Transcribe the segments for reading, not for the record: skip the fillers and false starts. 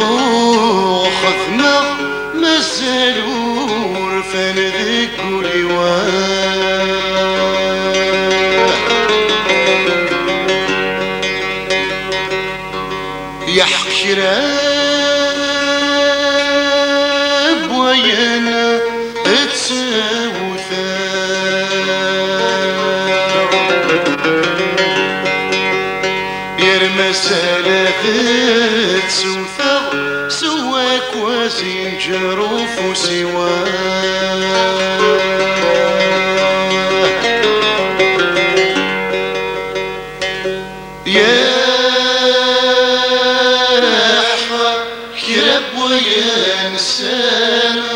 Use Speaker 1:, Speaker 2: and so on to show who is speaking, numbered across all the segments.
Speaker 1: وخذنا مازال ورفان ذيك ولواه يا حكراب ويانا تساوثا يرمى سلافت سوثا سواك وزين جروف وسواه يا حكراب ويا نسانا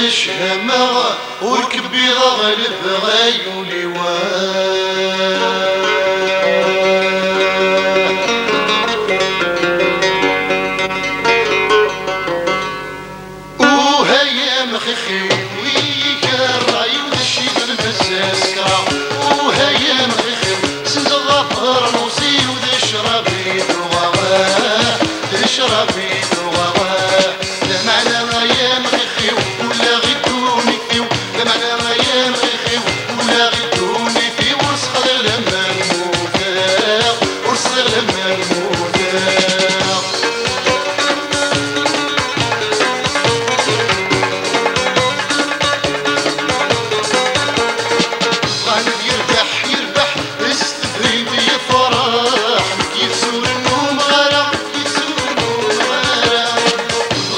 Speaker 1: نشهمها والكبيرة غالب غايولي وهيا مخخي ويا الرعيون الشيب المساسكا وهيا مخخي سنز الغفر نوصي وذي شرابي دوغواه ذي شرابي دوغواه لا معنى غايا مخخي ولا غيدوني فيو لا معنى غايا مخخي ولا غيدوني فيو ورسخ لما نموتاق ورسخ لما نموتاق غالب يربح يربح استفريد يفرح كيسور النوم غرق كيسور النوم غرق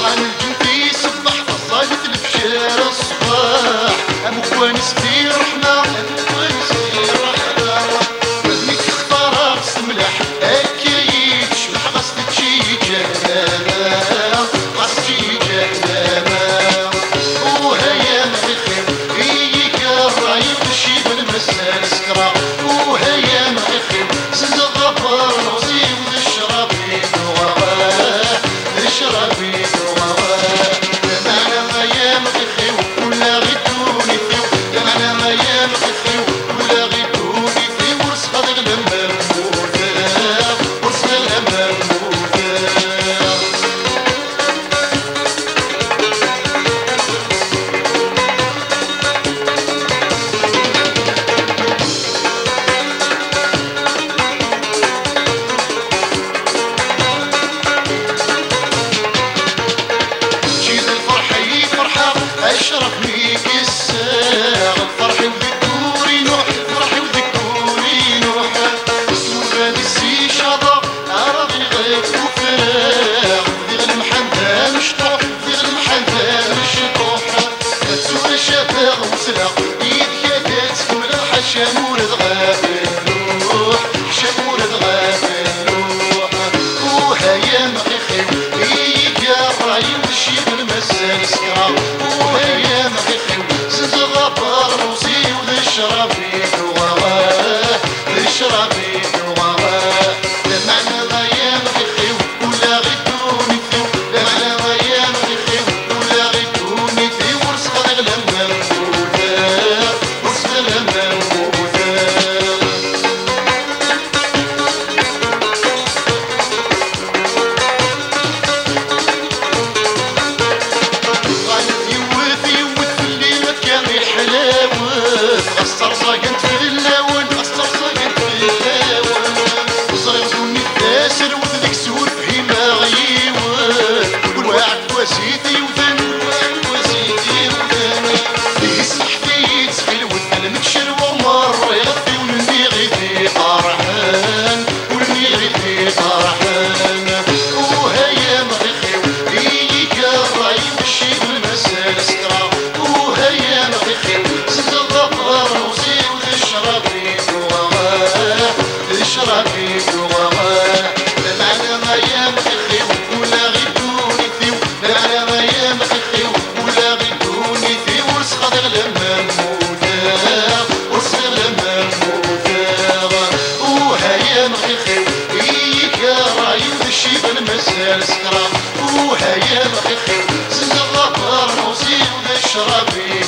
Speaker 1: غالب جنتي صبح فصالت الفجار الصباح ابو كوانس في رحمة ابو كوانس في رحمة مدنك اختارك سملح اكيد شمح غصت تجي جهنم غصت تجي جهنم وهيا مخيخي هيك الرايب الشيب المسال سكرا وهيا مخيخي سنز الغفار نوصي وذي الشرابي دوغواه ذي الشرابي دوغواه لا معنى غايا مخيخي ولا غيدوني فيو لا معنى غايا مخيخي ولا غيدوني فيو ورسخ هذا لما نموتاق ورسخ لما نموتاق جيت الفرحة هي فرحة أشرف ليك الساعة فرحي وذكوري نوح فرحي وذكوري نوح اسمو غادي السي شاطر عربي غيب وفراق في غير المحنة مشطوح في غير المحنة مشطوح تسوق الشفاق وسلاق يدك تسكن الحشا مورد غافل نوح حشا مورد غافل نوح وهيا مخيخي هيك الرايب الشيب المسال سكرا وهيا مخيخي زنز الغفار نوصي وذي الشرابي دوغواه ذي الشرابي دوغواه لا معنى غايا مخيخي ولا غيدوني فيو لا معنى غايا مخيخي ولا غيدوني فيو ورسخ لما نموتاق ورسخ لما نموتاق غالب يوث يوث في اللي ما كان يحلاوث غسر صاقنت في اللون غسر صاقنت في اللون وصغير دوني الداسر وذيك سور فهيما غيوث والواعد وسيدي وذن والواعد وسيدي وذن يسمح في يتسخيل والقلم تشروى مرة يغفي ولني غيثي فرحان ولني غيثي فرحان وهيا مخيخي هيك الرايب الشيب المسال سكرا وهيا مخيخي زنز الغفار نوصي وذي الشرابي دوغواه ذي الشرابي دوغواه لا معنى غايا مخيخي ولا غيدوني فيو لا معنى غايا مخيخي ولا غيدوني فيو ورسخ هذا لما نموتاق ورسخ لما نموتاق وهيا مخيخي هيك رايب الشيب المسال سكرا وهيا مخيخي زنز الغفار نوصي وذي الشرابي